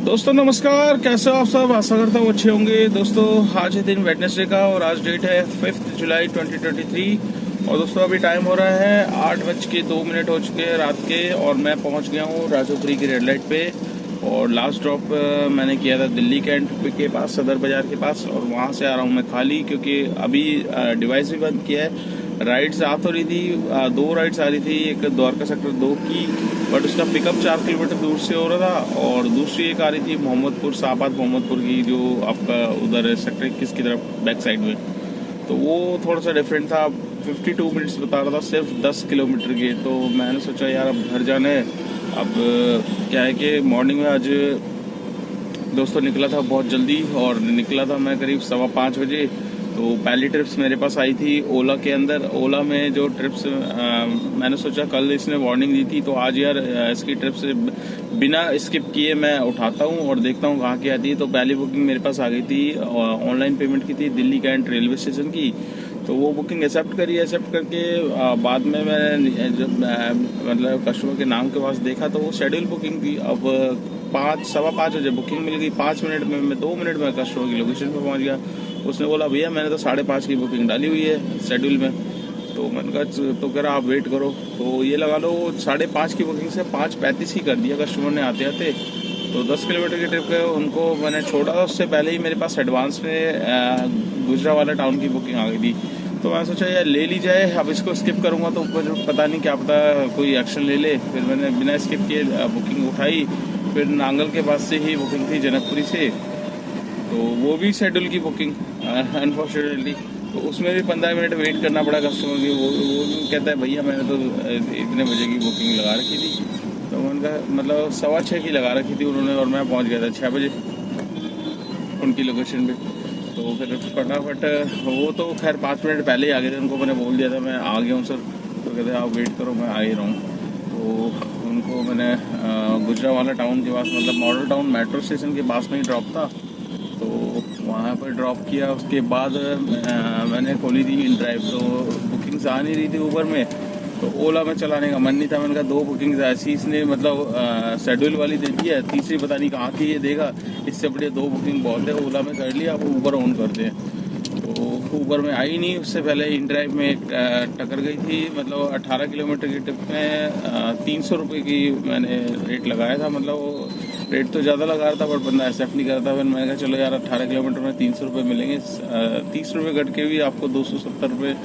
दोस्तों नमस्कार, कैसे हो आप सब। आशा करता हूँ अच्छे होंगे। दोस्तों आज है दिन वेडनेसडे का और आज डेट है 5 जुलाई 2023 और दोस्तों अभी टाइम हो रहा है 8:02 हो चुके हैं रात के और मैं पहुंच गया हूँ राजोपुरी की रेड लाइट पे। और लास्ट ड्रॉप मैंने किया था दिल्ली कैंट के पास, सदर बाजार के पास, और वहाँ से आ रहा हूँ मैं खाली क्योंकि अभी डिवाइस भी बंद किया है। राइड्स आ तो रही थी, 2 राइड्स आ रही थी, एक द्वारका सेक्टर 2 की, बट उसका पिकअप 4 किलोमीटर दूर से हो रहा था, और दूसरी एक आ रही थी मोहम्मदपुर, शाहबाद मोहम्मदपुर की, जो आपका उधर सेक्टर 21 की तरफ बैक साइड में। तो वो थोड़ा सा डिफरेंट था। 52 मिनट्स बता रहा था सिर्फ 10 किलोमीटर के। तो मैंने सोचा यार अब घर जाना है। अब क्या है कि मॉर्निंग में आज दोस्तों निकला था बहुत जल्दी, और निकला था मैं करीब 5:15 बजे। तो पहली ट्रिप्स मेरे पास आई थी ओला के अंदर। ओला में जो ट्रिप्स मैंने सोचा कल इसने वार्निंग दी थी, तो आज यार इसकी ट्रिप्स बिना स्किप किए मैं उठाता हूँ और देखता हूँ कहाँ की आती है। तो पहली बुकिंग मेरे पास आ गई थी, ऑनलाइन पेमेंट की थी, दिल्ली कैंट रेलवे स्टेशन की। तो वो बुकिंग एक्सेप्ट करी। एक्सेप्ट करके बाद में मैंने जब मतलब कस्टमर के नाम के पास देखा तो वो शेड्यूल बुकिंग थी। अब 5:15 बजे बुकिंग मिल गई। 5 मिनट में, मैं 2 मिनट में कस्टमर की लोकेशन पर पहुंच गया। उसने बोला भैया मैंने तो 5:30 की बुकिंग डाली हुई है शेड्यूल में। तो मैंने कहा तो कह रहा आप वेट करो। तो ये लगा लो 5:30 की बुकिंग से 5:35 ही कर दिया कस्टमर ने आते आते। तो 10 किलोमीटर की ट्रिप है उनको मैंने छोड़ा। उससे पहले ही मेरे पास एडवांस में गुजरावाला टाउन की बुकिंग आ गई थी। तो मैंने सोचा यार ले ली जाए। अब इसको स्किप करूंगा तो पता नहीं क्या पता कोई एक्शन ले ले। फिर मैंने बिना स्किप किए बुकिंग उठाई। फिर नांगल के पास से ही बुकिंग थी, जनकपुरी से। तो वो भी शेड्यूल की बुकिंग अनफॉर्चुनेटली। तो उसमें भी 15 मिनट वेट करना पड़ा कस्टमर की। वो कहता है भैया मैंने तो इतने बजे की बुकिंग लगा रखी थी। तो उनका मतलब 6:15 की लगा रखी थी उन्होंने, और मैं पहुंच गया था 6 बजे उनकी लोकेशन पे। तो फिर फटाफट वो तो खैर 5 मिनट पहले ही आ गए थे। उनको मैंने बोल दिया था मैं आ गया हूँ सर। तो कहते आप वेट करो मैं आ ही रहा हूँ। तो उनको मैंने गुजरावाला टाउन के पास, मतलब मॉडल टाउन मेट्रो स्टेशन के पास में ही ड्रॉप था, तो वहाँ पर ड्रॉप किया। उसके बाद मैंने खोली थी इन ड्राइव। तो बुकिंग्स आ नहीं रही थी ऊबर में, तो ओला में चलाने का मन नहीं था। मैंने कहा 2 बुकिंग्स ऐसी इसने मतलब शेड्यूल वाली दे दी है, तीसरी पता नहीं कहाँ की ये देगा। इससे बढ़िया 2 बुकिंग बहुत है। ओला में कर लिया, अब ऊबर ऑन करते हैं। तो ऊबर में आई नहीं। उससे पहले इन ड्राइव में टक्कर गई थी। मतलब 18 किलोमीटर की ट्रिप में 300 रुपये की मैंने रेट लगाया था। मतलब रेट तो ज़्यादा लगा रहा था बट बंदा एक्सेप्ट नहीं करता। फिर मैंने कहा चलो यार 18 किलोमीटर में 300 रुपये मिलेंगे, 30 रुपये कट के भी आपको 270 रुपये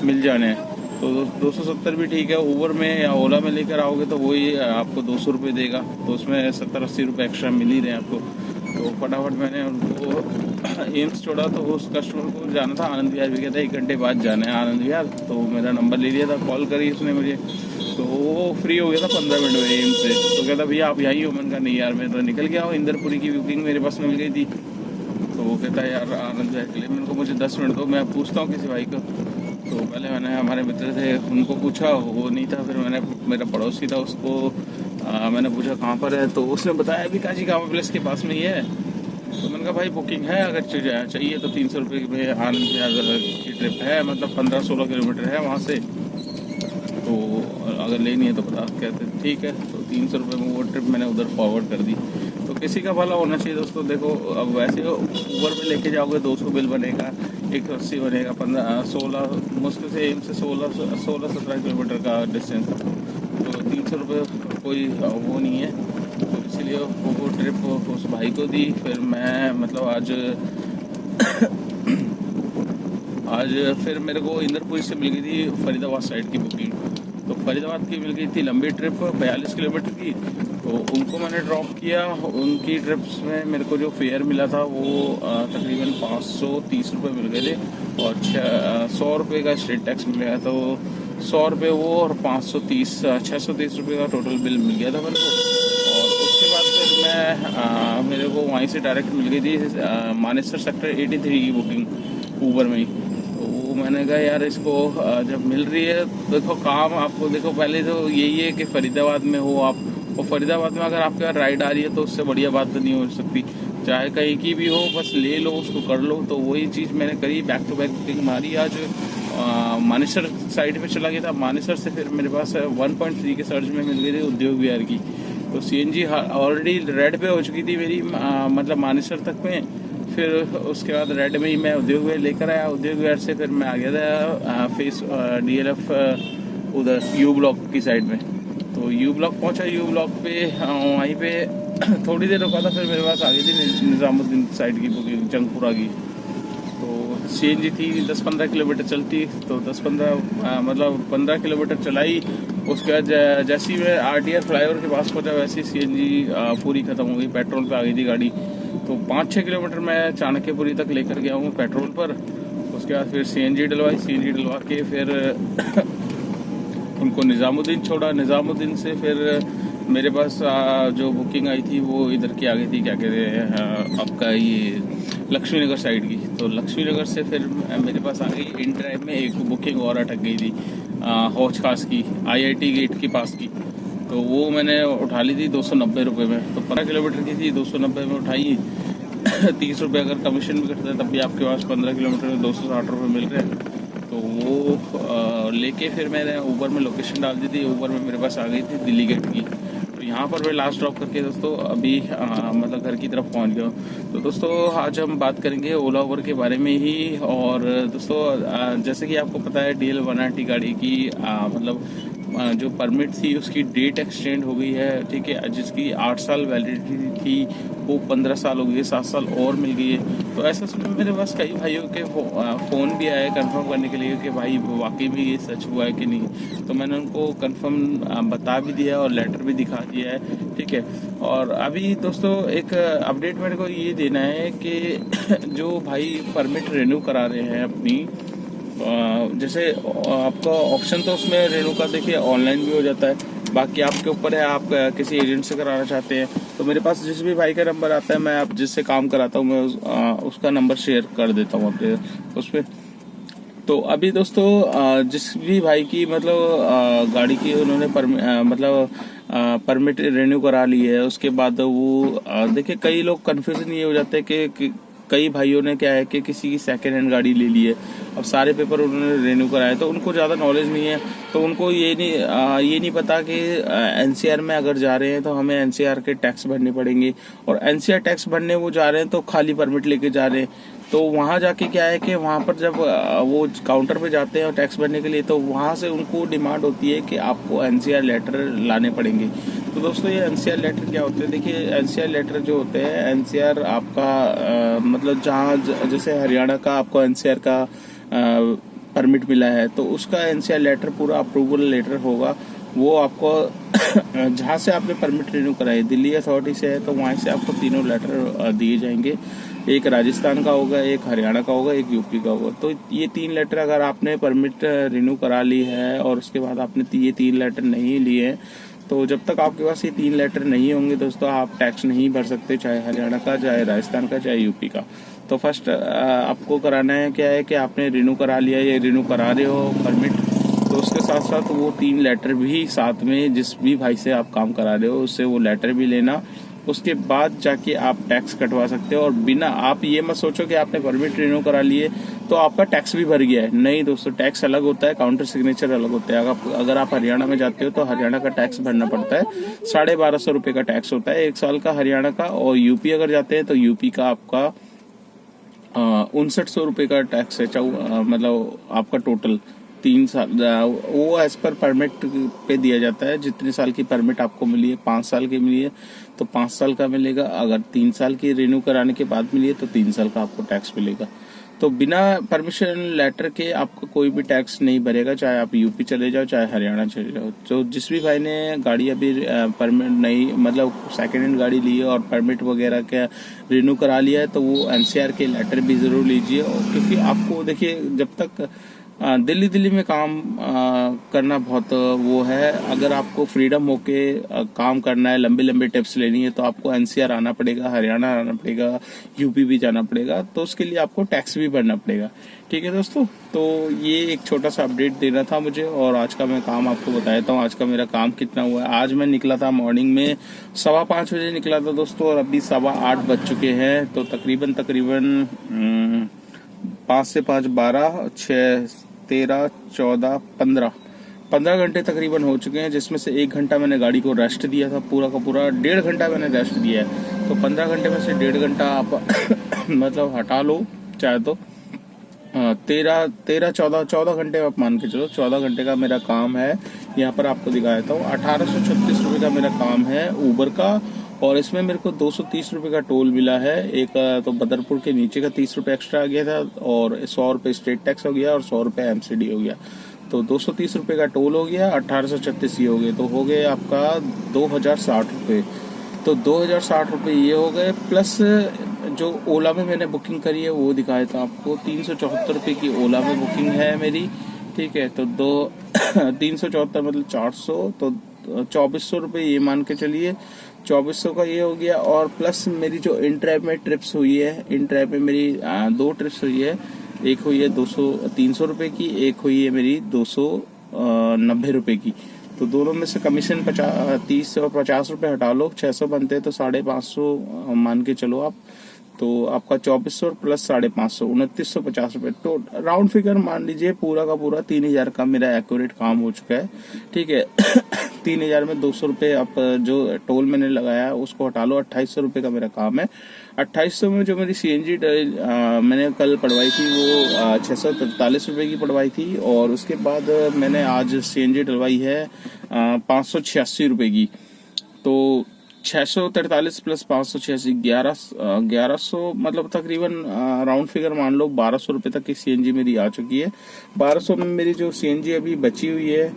मिल जाने हैं। तो 270 भी ठीक है। ऊबर में या ओला में लेकर आओगे तो वही आपको 200 रुपये देगा, तो उसमें 70-80 रुपये एक्स्ट्रा मिल ही रहे हैं आपको। तो फटाफट मैंने उनको एम्स छोड़ा। तो उस कस्टमर को जाना था आनंद विहार, भी कहता है 1 घंटे बाद जाना है आनंद विहार। तो मेरा नंबर ले लिया था, कॉल करी उसने मुझे। तो वो फ्री हो गया था 15 मिनट में एम्स से। तो कहता भैया आप यहीं हो। मैंने कहा नहीं यार मैं तो निकल गया हूँ, इंदरपुरी की बुकिंग मेरे पास मिल गई थी। तो वो कहता है यार आनंद विहार के लिए। मैंने को मुझे 10 मिनट दो, मैं पूछता हूँ किसी भाई को। तो पहले मैंने हमारे मित्र थे उनको पूछा, वो नहीं था। फिर मैंने मेरा पड़ोसी था उसको मैंने पूछा कहाँ पर है। तो उसने बताया भी काजी कामा प्लेस के पास में ही है। तो मैंने कहा भाई बुकिंग है, अगर चाहिए तो 300 रुपये में आनंद विहार की ट्रिप है, मतलब 15-16 किलोमीटर है वहाँ से। तो अगर लेनी है तो बता। कहते ठीक है। तो 300 रुपये में वो ट्रिप मैंने उधर फॉरवर्ड कर दी। तो किसी का भला होना चाहिए दोस्तों। देखो अब वैसे ऊबर पे लेके जाओगे 200 बिल बनेगा, 180 बनेगा, 16 मुश्किल से एम से 16-17 किलोमीटर का डिस्टेंस। तो 300 रुपये कोई वो नहीं है। तो इसलिए वो ट्रिप उस भाई को दी। फिर मैं मतलब आज फिर मेरे को इंदरपुरी से मिल गई थी फरीदाबाद साइड की बुकिंग। तो फरीदाबाद की मिल गई थी लंबी ट्रिप 42 किलोमीटर की। तो उनको मैंने ड्रॉप किया। उनकी ट्रिप्स में मेरे को जो फेयर मिला था वो तकरीबन 530 रुपये मिल गए थे, और 100 रुपये का स्टेट टैक्स मिल गया। तो 100 रुपये वो और 630 रुपये का टोटल बिल मिल गया था मेरे को। और उसके बाद फिर मैं मेरे को वहीं से डायरेक्ट मिल गई थी मानेसर सेक्टर 83 की बुकिंग ऊबर में ही। तो मैंने कहा यार इसको जब मिल रही है, देखो काम आपको, देखो पहले तो यही है कि फरीदाबाद में हो आप, और फरीदाबाद में अगर आपके राइड आ रही है तो उससे बढ़िया बात तो नहीं हो सकती। चाहे कहीं की भी हो, बस ले लो उसको, कर लो। तो वही चीज़ मैंने करी, बैक टू बैक बुकिंग मारी। आज मानेसर साइड पे चला गया था। मानेसर से फिर मेरे पास 1.3 के सर्च में मिल गई थी उद्योग विहार की। तो सीएनजी ऑलरेडी रेड पे हो चुकी थी मेरी, मतलब मानेसर तक में। फिर उसके बाद रेड में ही मैं उद्योग विहार लेकर आया। उद्योग विहार से फिर मैं आ गया था फेस DLF उधर यू ब्लॉक की साइड में। तो यू ब्लॉक पहुंचा। यू ब्लॉक पे वहीं पे थोड़ी देर रुका था। फिर मेरे पास आ गई थी निज़ामुद्दीन साइड की बुकिंग, जंगपुरा की। तो सीएनजी थी 10-15 किलोमीटर चलती, तो 10-15 मतलब 15 किलोमीटर चलाई। उसके बाद जैसे ही मैं RTR फ्लाईओवर के पास पहुंचा वैसे ही सीएनजी पूरी ख़त्म हो गई, पेट्रोल पे आ गई थी गाड़ी। तो 5-6 किलोमीटर मैं चाणक्यपुरी तक लेकर गया हूँ पेट्रोल पर। उसके बाद फिर सीएनजी डलवाई। सीएनजी डलवा के फिर उनको निज़ामुद्दीन छोड़ा। निज़ामुद्दीन से फिर मेरे पास जो बुकिंग आई थी वो इधर की आ गई थी, क्या कहते हैं आपका ये लक्ष्मी नगर साइड की। तो लक्ष्मी नगर से फिर मेरे पास आ गई इन ड्राइव में एक बुकिंग और अटक गई थी हौज खास की, IIT गेट के पास की। तो वो मैंने उठा ली थी 290 रुपये में। तो 15 किलोमीटर की थी, 290 में उठाई। 30 रुपये अगर कमीशन भी करते हैं तब भी आपके पास 15 किलोमीटर में 260 रुपये मिल रहे हैं। तो वो लेके फिर मैंने ऊबर में लोकेशन डाल दी थी। ऊबर में मेरे पास आ गई थी दिल्ली गेट की। तो यहाँ पर मैं लास्ट ड्रॉप करके दोस्तों अभी मतलब घर की तरफ पहुँच गया। तो दोस्तों आज हम बात करेंगे ओला उबर के बारे में ही। और दोस्तों जैसे कि आपको पता है DL 190 गाड़ी की मतलब जो परमिट थी उसकी डेट एक्सटेंड हो गई है, ठीक है। जिसकी 8 साल वैलिडिटी थी वो 15 साल हो गई है, 7 साल और मिल गई है। तो ऐसा सुन मेरे पास कई भाइयों के फ़ोन भी आए कंफर्म करने के लिए कि भाई वाकई में ये सच हुआ है कि नहीं। तो मैंने उनको कंफर्म बता भी दिया और लेटर भी दिखा दिया है, ठीक है। और अभी दोस्तों एक अपडेट मेरे को ये देना है कि जो भाई परमिट रिन्यू करा रहे हैं अपनी, जैसे आपका ऑप्शन तो उसमें रेनू का देखिए ऑनलाइन भी हो जाता है, बाकी आपके ऊपर है आप किसी एजेंट से कराना चाहते हैं। तो मेरे पास जिस भी भाई का नंबर आता है मैं आप जिससे काम कराता हूँ मैं उसका नंबर शेयर कर देता हूँ अपने उस पर। तो अभी दोस्तों जिस भी भाई की मतलब गाड़ी की उन्होंने मतलब परमिट रिन्यू करा ली है, उसके बाद वो देखिए कई लोग कन्फ्यूजन ये हो जाते हैं कि कई भाइयों ने क्या है कि किसी की सेकेंड हैंड गाड़ी ले ली है, अब सारे पेपर उन्होंने रिन्यू कराए तो उनको ज़्यादा नॉलेज नहीं है। तो उनको ये नहीं पता कि NCR में अगर जा रहे हैं तो हमें NCR के टैक्स भरने पड़ेंगे, और NCR टैक्स भरने वो जा रहे हैं तो खाली परमिट लेके जा रहे हैं। तो वहाँ जाके क्या है कि वहाँ पर जब वो काउंटर पे जाते हैं और टैक्स भरने के लिए, तो वहाँ से उनको डिमांड होती है कि आपको NCR लेटर लाने पड़ेंगे। तो दोस्तों ये NCR लेटर क्या होते हैं, देखिए NCR लेटर जो होते हैं, NCR आपका मतलब जहाँ जैसे हरियाणा का आपको NCR का परमिट मिला है तो उसका NCR लेटर पूरा अप्रूवल लेटर होगा। वो आपको जहाँ से आपने परमिट रिन्यू कराई दिल्ली अथॉरिटी से है तो वहाँ से आपको तीनों लेटर दिए जाएंगे। एक राजस्थान का होगा, एक हरियाणा का होगा, एक UP का होगा। तो ये 3 लेटर अगर आपने परमिट रिन्यू करा ली है और उसके बाद आपने ये 3 लेटर नहीं लिए हैं, तो जब तक आपके पास ये 3 लेटर नहीं होंगे दोस्तों आप टैक्स नहीं भर सकते, चाहे हरियाणा का, चाहे राजस्थान का, चाहे UP का। तो फर्स्ट आपको कराना है क्या है कि आपने रिन्यू करा लिया या रिन्यू करा रहे हो परमिट, तो उसके साथ साथ वो 3 लेटर भी साथ में जिस भी भाई से आप काम करा रहे हो उससे वो लेटर भी लेना। उसके बाद जाके आप टैक्स कटवा सकते हो। और बिना आप ये मत सोचो कि आपने परमिट रिन्यू करा लिए तो आपका टैक्स भी भर गया है, नहीं दोस्तों, टैक्स अलग होता है, काउंटर सिग्नेचर अलग होता है। अगर आप हरियाणा में जाते हो तो हरियाणा का टैक्स भरना पड़ता है, 1250 रुपये का टैक्स होता है 1 साल का हरियाणा का। और UP अगर जाते हैं तो UP का आपका 5900 रुपये का टैक्स है, मतलब आपका टोटल 3 साल वो एज पर परमिट पे दिया जाता है। जितने साल की परमिट आपको मिली है, 5 साल की मिली है तो 5 साल का मिलेगा, अगर 3 साल की रिन्यू कराने के बाद मिली है तो 3 साल का आपको टैक्स मिलेगा। तो बिना परमिशन लेटर के आपको कोई भी टैक्स नहीं भरेगा, चाहे आप UP चले जाओ चाहे हरियाणा चले जाओ। तो जिस भी भाई ने गाड़ी अभी परमिट नहीं मतलब सेकेंड हैंड गाड़ी ली है और परमिट वगैरह का रिन्यू करा लिया है तो वो NCR के लेटर भी ज़रूर लीजिए, क्योंकि आपको देखिए जब तक दिल्ली में काम करना बहुत वो है, अगर आपको फ्रीडम होके काम करना है, लंबे टिप्स लेनी है तो आपको NCR आना पड़ेगा, हरियाणा आना पड़ेगा, UP भी जाना पड़ेगा, तो उसके लिए आपको टैक्स भी भरना पड़ेगा। ठीक है दोस्तों, तो ये एक छोटा सा अपडेट देना था मुझे और आज का मैं काम आपको बताता हूँ। आज का मेरा काम कितना हुआ है। आज मैं निकला था मॉर्निंग में 5:15 बजे निकला था दोस्तों और अभी 8:15 बज चुके हैं। तो तकरीबन 5 से 5 12 6 13 14 15 15 घंटे तकरीबन हो चुके हैं, जिसमें से 1 घंटा मैंने गाड़ी को रेस्ट दिया था, पूरा का पूरा 1.5 घंटा मैंने रेस्ट दिया है। तो 15 घंटे में से 1.5 घंटा आप मतलब हटा लो चाहे तो 14 घंटे आप मान के चलो, 14 घंटे का मेरा काम है। यहाँ पर आपको दिखा देता हूँ, 1836 रुपये का मेरा काम है ऊबर का, और इसमें मेरे को 230 रुपये का टोल मिला है। एक तो बदरपुर के नीचे का 30 रुपये एक्स्ट्रा आ गया था, और 100 रुपये स्टेट टैक्स हो गया, और 100 रुपये एमसीडी हो गया। तो 230 रुपये का टोल हो गया, 1836 ये हो गए, तो हो गए आपका 2060 रुपये। तो 2060 रुपये ये हो गए, प्लस जो ओला में मैंने बुकिंग करी है वो दिखाया था आपको, 374 रुपये की ओला में बुकिंग है मेरी, ठीक है। तो 374 मतलब 400, तो 2400 रुपये ये मान के चलिए, 2400 का ये हो गया। और प्लस मेरी जो इन ट्रैप में ट्रिप्स हुई है, इन ट्रैप में मेरी 2 ट्रिप्स हुई है, एक हुई है 300 रुपये की, एक हुई है मेरी 290 रुपये की। तो दोनों में से कमीशन 30 और 50 रुपये हटा लो, 600 बनते हैं, तो 550 मान के चलो आप। तो आपका 2400 प्लस 550, 2950 रुपये। तो राउंड फिगर मान लीजिए पूरा का पूरा 3000 का मेरा एक्यूरेट काम हो चुका है, ठीक है। 3000 में 200 रुपये आप जो टोल मैंने लगाया उसको हटा लो, 2800 रुपये का मेरा काम है। 2800 में जो मेरी सीएनजी मैंने कल पड़वाई थी वो 643 रुपये की पड़वाई थी, और उसके बाद मैंने आज सीएनजी डलवाई है 586 रुपये की। तो 643 प्लस 586 1100 मतलब तकरीबन राउंड फिगर मान लो 1200 रुपये तक की सीएनजी मेरी आ चुकी है। 1200 में मेरी जो सीएनजी अभी बची हुई है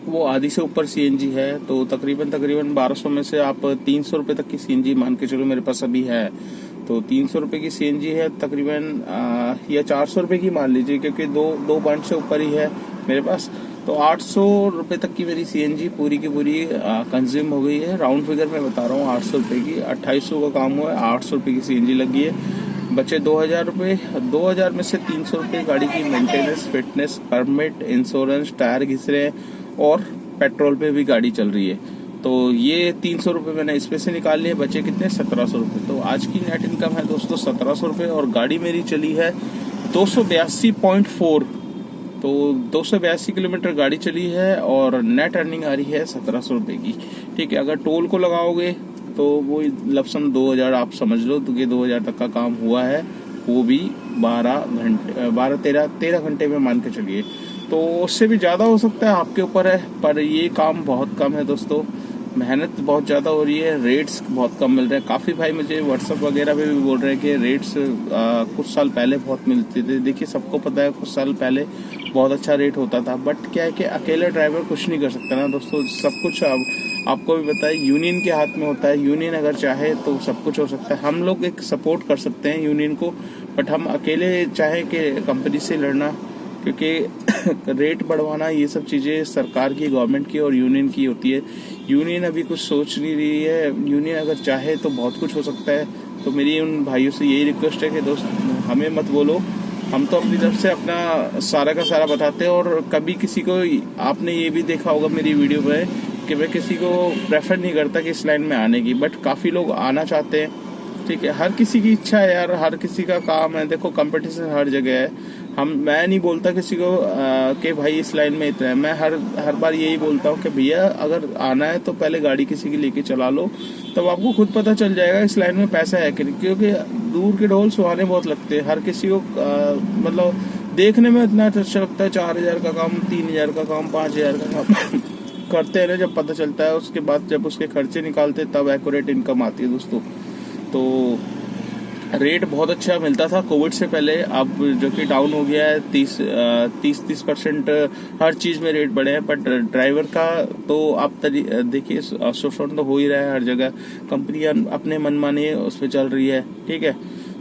वो आधी से ऊपर सीएनजी है, तो तकरीबन 1200 में से आप 300 रुपये तक की सीएनजी मान के चलो मेरे पास अभी है। तो 300 रुपये की सीएनजी है तकरीबन, या 400 रुपये की मान लीजिए, क्योंकि दो पॉइंट से ऊपर ही है मेरे पास। तो 800 रुपये तक की मेरी सीएनजी पूरी की पूरी कंज्यूम हो गई है। राउंड फिगर मैं बता रहा हूँ 800 रुपये की, 2800 का काम हुआ है, 800 रुपये की सीएनजी लगी है। बचे 2000 रुपये, 2000 में से 300 रुपये गाड़ी की maintenance, fitness, permit, insurance, tyre घिस रहे हैं, और पेट्रोल पे भी गाड़ी चल रही है। तो ये 300 रुपये मैंने इसमें से निकाल लिए, बचे कितने 1700 रुपये। तो आज की नेट इनकम है दोस्तों 1700 रुपये, और गाड़ी मेरी चली है 282.4, तो 282 किलोमीटर गाड़ी चली है, और नेट अर्निंग आ रही है 1700 रुपये की, ठीक है। अगर टोल को लगाओगे तो वो लमसम 2000 आप समझ लो, तो ये 2000 तक का काम हुआ है, वो भी 13 घंटे में मान के चलिए। तो उससे भी ज़्यादा हो सकता है, आपके ऊपर है, पर ये काम बहुत कम है दोस्तों, मेहनत बहुत ज़्यादा हो रही है, रेट्स बहुत कम मिल रहे हैं। काफ़ी भाई मुझे व्हाट्सएप वगैरह पे भी बोल रहे हैं कि रेट्स कुछ साल पहले बहुत मिलते थे। देखिए सबको पता है कुछ साल पहले बहुत अच्छा रेट होता था, बट क्या है कि अकेले ड्राइवर कुछ नहीं कर सकता ना दोस्तों, सब कुछ आपको भी पता है यूनियन के हाथ में होता है। यूनियन अगर चाहे तो सब कुछ हो सकता है। हम लोग एक सपोर्ट कर सकते हैं यूनियन को, बट हम अकेले चाहे कि कंपनी से लड़ना, क्योंकि रेट बढ़वाना ये सब चीज़ें सरकार की, गवर्नमेंट की और यूनियन की होती है। यूनियन अभी कुछ सोच नहीं रही है, यूनियन अगर चाहे तो बहुत कुछ हो सकता है। तो मेरी उन भाइयों से यही रिक्वेस्ट है कि दोस्त हमें मत बोलो, हम तो अपनी तरफ से अपना सारा का सारा बताते हैं। और कभी किसी को, आपने ये भी देखा होगा मेरी वीडियो में कि मैं किसी को प्रेफर नहीं करता कि इस लाइन में आने की, बट काफ़ी लोग आना चाहते हैं, ठीक है। हर किसी की इच्छा है यार, हर किसी का काम है, देखो कंपटीशन हर जगह है। मैं नहीं बोलता किसी को कि भाई इस लाइन में इतना है, मैं हर बार यही बोलता हूँ कि भैया अगर आना है तो पहले गाड़ी किसी की लेके चला लो, तब आपको खुद पता चल जाएगा इस लाइन में पैसा है कि नहीं। क्योंकि दूर के ढोल सुहाने बहुत लगते हैं, हर किसी को मतलब देखने में इतना अच्छा लगता है, 4000 का काम, 3000 का काम, 5000 का काम करते हैं ना, जब पता चलता है उसके बाद जब उसके खर्चे निकालते तब एक्यूरेट इनकम आती है दोस्तों। तो रेट बहुत अच्छा मिलता था कोविड से पहले, अब जो कि डाउन हो गया है, 30% हर चीज़ में रेट बढ़े हैं। बट ड्राइवर का तो आप देखिए शोषण तो हो ही रहा है हर जगह, कंपनियां अपने मनमाने उस पर चल रही है, ठीक है।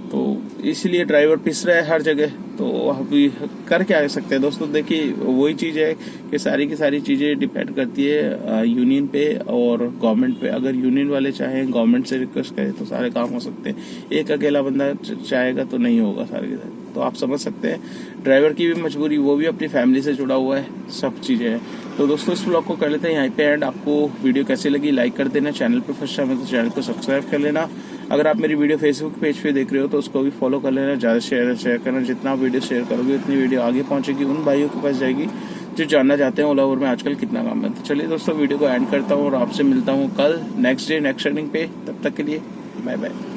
तो इसलिए ड्राइवर पिस रहा है हर जगह, तो अभी कर क्या सकते हैं दोस्तों। देखिए वही चीज़ है कि सारी की सारी चीज़ें डिपेंड करती है यूनियन पे और गवर्नमेंट पे। अगर यूनियन वाले चाहें, गवर्नमेंट से रिक्वेस्ट करें तो सारे काम हो सकते हैं। एक अकेला बंदा चाहेगा तो नहीं होगा सारे के सारे। तो आप समझ सकते हैं ड्राइवर की भी मजबूरी, वो भी अपनी फैमिली से जुड़ा हुआ है, सब चीज़ें हैं। तो दोस्तों इस ब्लॉग को कर लेते हैं यहीं पे एंड। आपको वीडियो कैसे लगी लाइक कर देना, चैनल पे फर्स्ट टाइम है तो चैनल को सब्सक्राइब कर लेना। अगर आप मेरी वीडियो फेसबुक पेज पे देख रहे हो तो उसको भी फॉलो कर लेना, ज़्यादा शेयर करना। जितना वीडियो शेयर करोगे उतनी वीडियो आगे पहुंचेगी, उन भाइयों के पास जाएगी जो जानना चाहते हैं ओला उबर में आजकल कितना काम है। तो चलिए दोस्तों वीडियो को एंड करता हूँ और आपसे मिलता हूँ कल नेक्स्ट डे नेक्स्ट रनिंग पे। तब तक के लिए बाय बाय।